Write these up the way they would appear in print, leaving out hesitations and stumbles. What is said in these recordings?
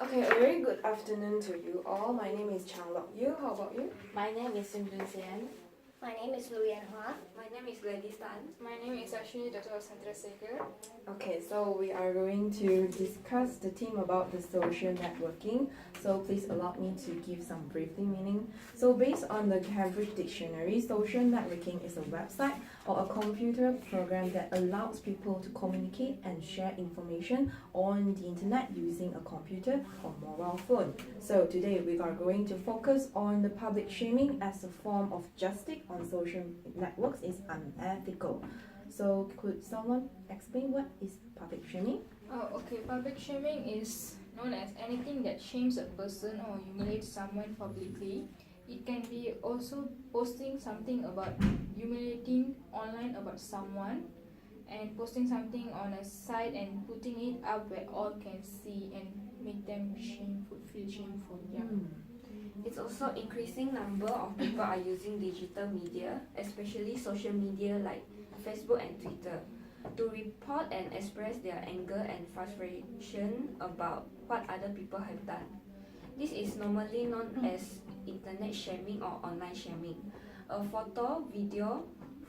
Okay, a very good afternoon to you all. My name is Chang Lok Yew. How about you? My name is Jun Xian. My name is Loo Yan Hua. My name is Gladys Tan. My name is Hashiveni, daughter of Santhira Segar. Okay, so we are going to discuss the theme about the social networking. So please allow me to give some briefly meaning. So based on the Cambridge Dictionary, social networking is a website or a computer program that allows people to communicate and share information on the internet using a computer or mobile phone. So today we are going to focus on the public shaming as a form of justice on social networks is unethical. So could someone explain what is public shaming? Okay. Public shaming is known as anything that shames a person or humiliates someone publicly. It can be also posting something about humiliating online about someone and posting something on a site and putting it up where all can see and make them feel shameful. Yeah. It's also increasing number of people are using digital media, especially social media like Facebook and Twitter, to report and express their anger and frustration about what other people have done. This is normally known as internet shaming or online shaming. A photo, video,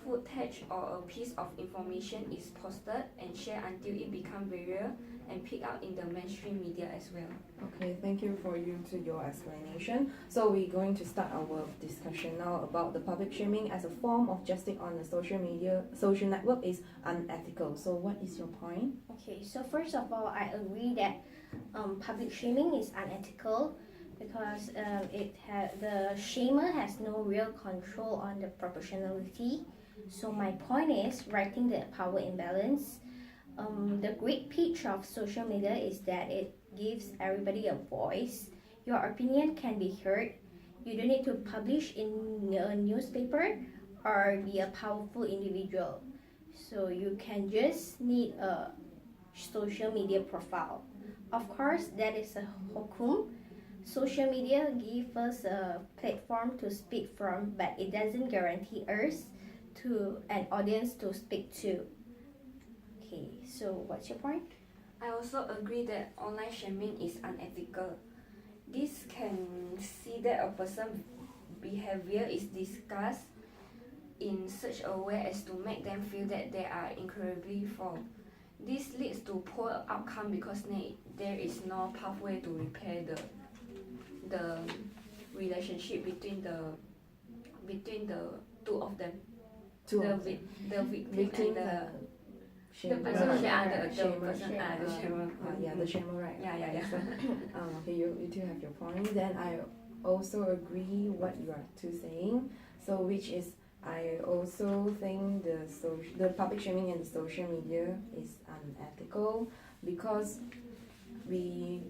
footage or a piece of information is posted and shared until it becomes viral and picked up in the mainstream media as well. Okay, thank you for your explanation. So we're going to start our discussion now about the public shaming as a form of justice on the social network is unethical. So what is your point? Okay, so first of all, I agree that public shaming is unethical because the shamer has no real control on the proportionality. So my point is writing the power imbalance. The great pitch of social media is that it gives everybody a voice. Your opinion can be heard. You don't need to publish in a newspaper or be a powerful individual. So you can just need a social media profile. Of course, that is a hukum. Social media gives us a platform to speak from, but it doesn't guarantee us to an audience to speak to. Okay, so what's your point? I also agree that online shaming is unethical. This can see that a person's behavior is discussed in such a way as to make them feel that they are incredibly wrong. This leads to poor outcome because there is no pathway to repair the relationship between the two of them. The victim and the person the shamer. The shamer, right? Yeah. Okay, you two have your point. Then I also agree what you are two saying. So which is I also think the public shaming in the social media is unethical because we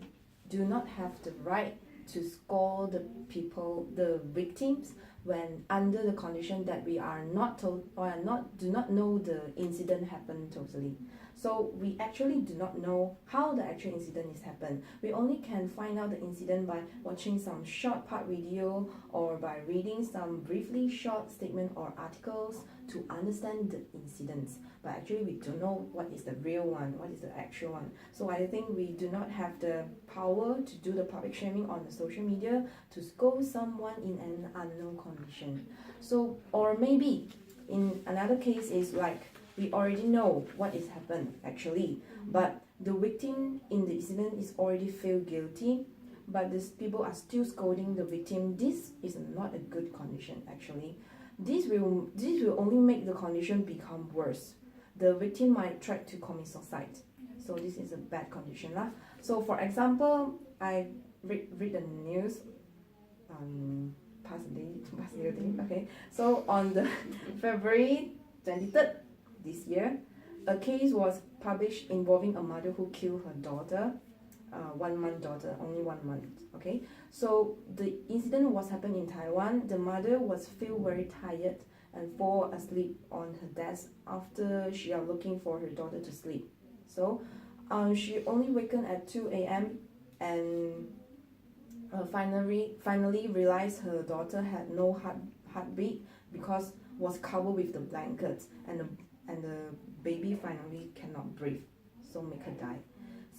do not have the right to score the victims when under the condition that we are do not know the incident happened totally. So we actually do not know how the actual incident is happened. We only can find out the incident by watching some short part video or by reading some briefly short statement or articles to understand the incidents. But actually we don't know what is the real one, what is the actual one. So I think we do not have the power to do the public shaming on the social media to scold someone in an unknown condition. So, or maybe in another case is like we already know what is happened actually, but the victim in the incident is already feel guilty, but these people are still scolding the victim. This is not a good condition actually. This will only make the condition become worse. The victim might try to commit suicide. So this is a bad condition lah. So for example, I read the news past day. Okay. So on the February 23rd this year, a case was published involving a mother who killed her daughter, 1 month daughter, only 1 month. Okay, so the incident was happened in Taiwan. The mother was feel very tired and fall asleep on her desk after she are looking for her daughter to sleep. So she only wakened at 2 a.m. and finally realized her daughter had no heartbeat because was covered with the blankets, and the baby finally cannot breathe, so make her die.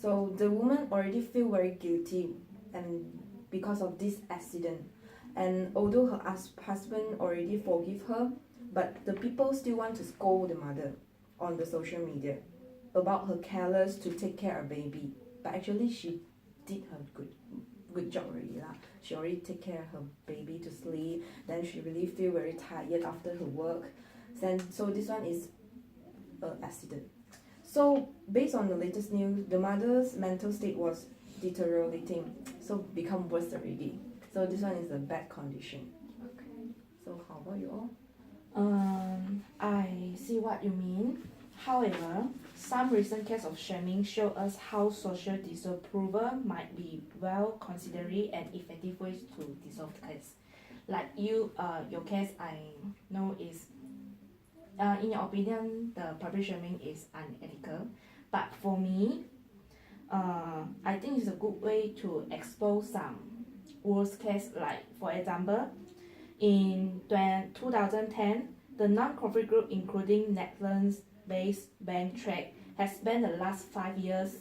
So the woman already feel very guilty and because of this accident. And although her husband already forgive her, but the people still want to scold the mother on the social media about her careless to take care of baby. But actually she did her good job already lah. She already take care of her baby to sleep. Then she really feel very tired after her work. Then so this one is an accident. So based on the latest news, the mother's mental state was deteriorating, so become worse already. So this one is a bad condition. Okay. So how about you all? I see what you mean. However, some recent cases of shaming show us how social disapproval might be well considered and effective ways to dissolve the case. Like you, your case I know is, in your opinion, the public shaming is unethical. But for me, I think it's a good way to expose some worst case. Like for example, in 2010, the non-profit group including Netherlands-based Bank Track has spent the last 5 years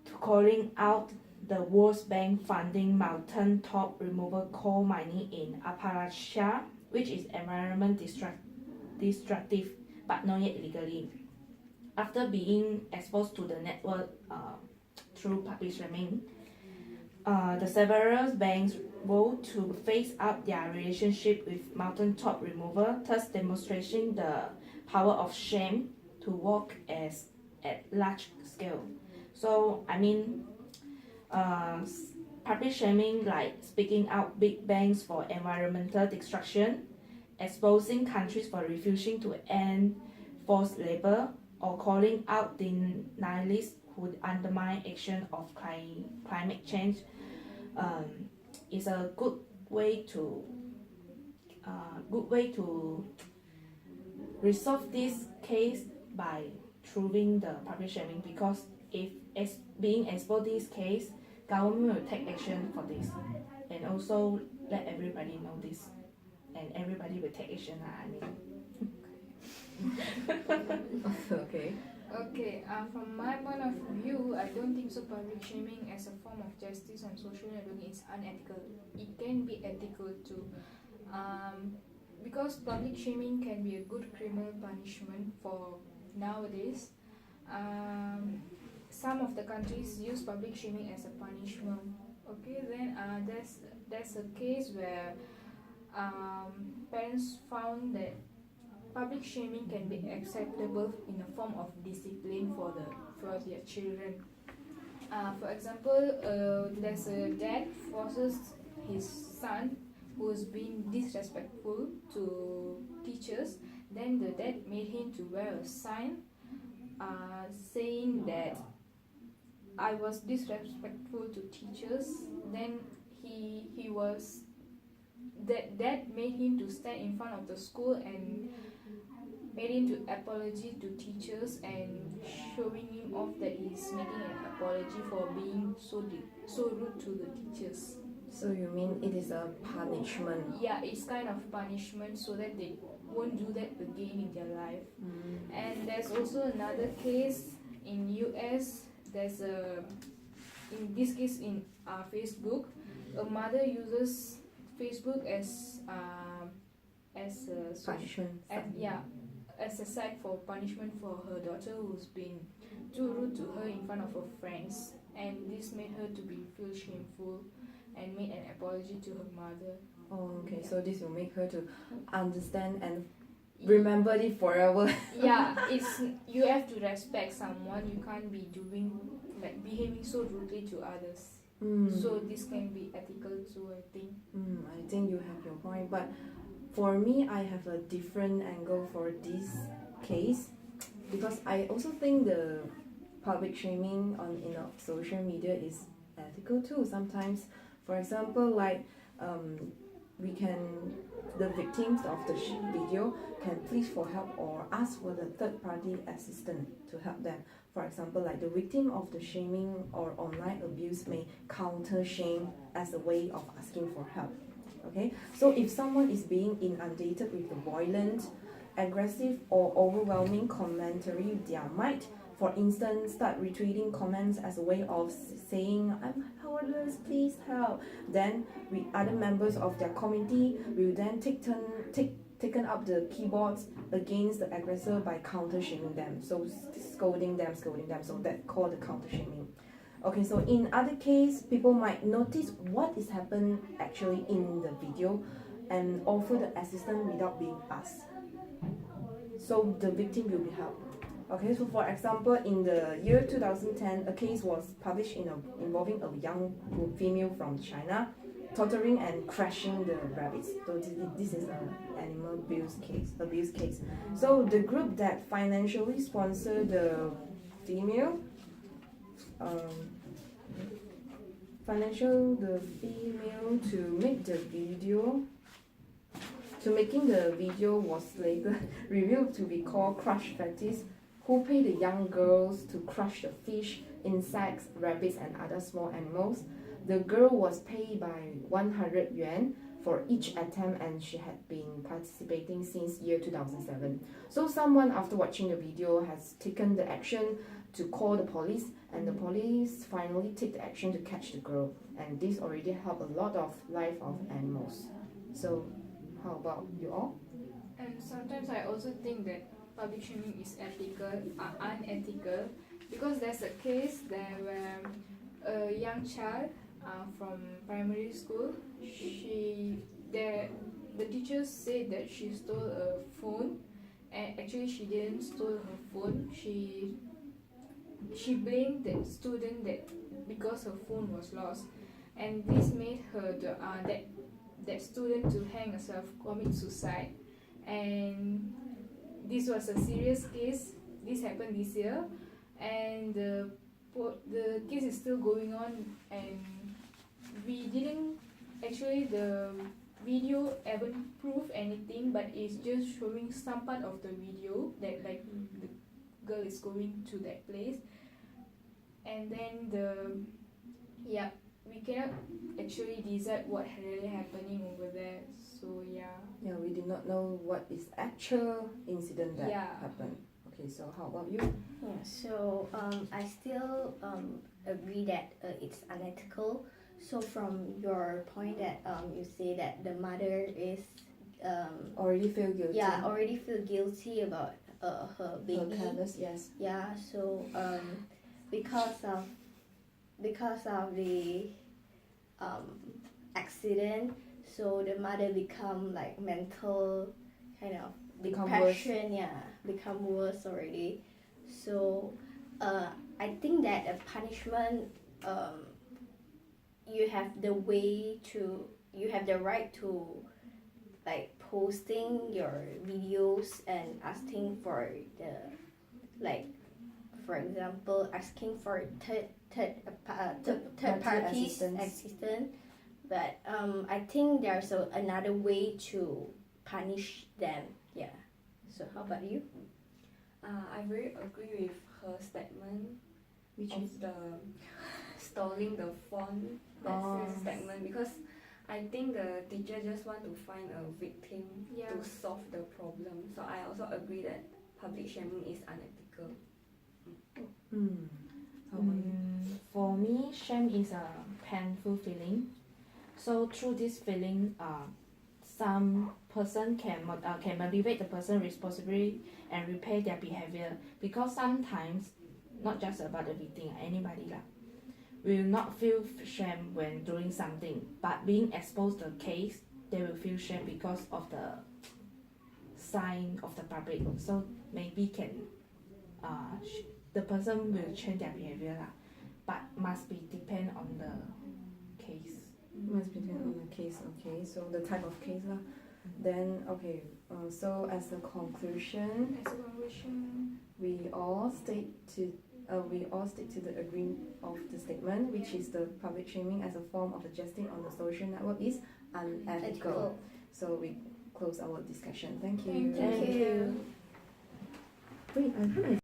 to calling out the worst bank funding mountaintop removal coal mining in Appalachia, which is environment destructive but not yet illegally. After being exposed to the network through public shaming, the several banks vowed to phase out their relationship with mountaintop removal, thus demonstrating the power of shame to work at large scale. So I mean, public shaming like speaking out big banks for environmental destruction, exposing countries for refusing to end forced labor, or calling out denialists who undermine action of climate change is a good way to resolve this case by proving the public shaming, because if being exposed this case, government will take action for this and also let everybody know this and everybody will take action. Okay. Okay, from my point of view, I don't think so. Public shaming as a form of justice on social networking is unethical. It can be ethical too, because public shaming can be a good criminal punishment for nowadays. Some of the countries use public shaming as a punishment. Okay, then there's a case where parents found that public shaming can be acceptable in a form of discipline for their children. For example, there's a dad forces his son who's been disrespectful to teachers. Then the dad made him to wear a sign saying that I was disrespectful to teachers. Then that made him to stand in front of the school and made him to apology to teachers and showing him off that he's making an apology for being so rude to the teachers. So you mean it is a punishment? Yeah, it's kind of punishment so that they won't do that again in their life. And there's also another case in US. There's in this case in Facebook, a mother uses Facebook as a Punishment. as a site for punishment for her daughter who's been too rude to her in front of her friends, and this made her to feel shameful and made an apology to her mother. Oh, okay. So this will make her to understand and remember it forever. Yeah, it's you have to respect someone. You can't be behaving so rudely to others. So this can be ethical too, I think. I think you have your point, but for me, I have a different angle for this case, because I also think the public shaming on social media is ethical too. Sometimes, for example, like the victims of the video can plead for help or ask for the third-party assistant to help them. For example, like the victim of the shaming or online abuse may counter shame as a way of asking for help. Okay, so if someone is being inundated with the violent, aggressive, or overwhelming commentary, there might for instance, start retweeting comments as a way of saying, I'm powerless, please help. Then other members of their community will then taken up the keyboards against the aggressor by counter shaming them. So scolding them. So that called the counter shaming. Okay, so in other case, people might notice what is happened actually in the video and offer the assistance without being asked. So the victim will be helped. Okay, so for example, in the year 2010, a case was published involving a young female from China, torturing and crashing the rabbits. So this is an animal abuse case. So the group that financially sponsored the female, to make the video. So making the video was later revealed to be called Crush Fetish, who paid the young girls to crush the fish, insects, rabbits and other small animals. The girl was paid by 100 yuan for each attempt and she had been participating since year 2007. So someone after watching the video has taken the action to call the police and the police finally take the action to catch the girl, and this already helped a lot of life of animals. So how about you all? And sometimes I also think that public shaming is unethical, because there's a case there where a young child from primary school, the teachers said that she stole a phone, and actually she didn't steal her phone. She blamed that student because her phone was lost, and this made her that student to hang herself, commit suicide. And this was a serious case. This happened this year, and the case is still going on, and the video haven't proved anything, but it's just showing some part of the video that the girl is going to that place, and then we cannot actually decide what really happening over there. So Yeah, we did not know what is actual incident that happened. Okay, so how about you? Yeah, so I still agree that it's unethical. So from your point that you say that the mother is Already feel guilty. already feel guilty about her baby. Her careless, yes. Yeah, so because of the accident, so the mother become like mental kind of Become depression. Become worse already. So I think that a punishment, you have the right to like posting your videos and asking for for example, asking for third parties assistance. But I think there's another way to punish them. Yeah. So how about you? I very agree with her statement Which of is the stealing the phone statement, because I think the teacher just want to find a victim to solve the problem. So I also agree that public shaming is unethical. How about you? For me, shame is a painful feeling. So through this feeling, some person can motivate the person responsibly and repair their behavior, because sometimes not just about the victim, anybody will not feel shame when doing something, but being exposed to the case, they will feel shame because of the sign of the public. So maybe the person will change their behavior but must be depend on the case. Must be depend on the case. Okay, so the type of case Then okay, so as a conclusion, we all stick to the agreement of the statement, which is the public shaming as a form of adjusting on the social network is unethical. So we close our discussion. Thank you. Thank you. Wait, I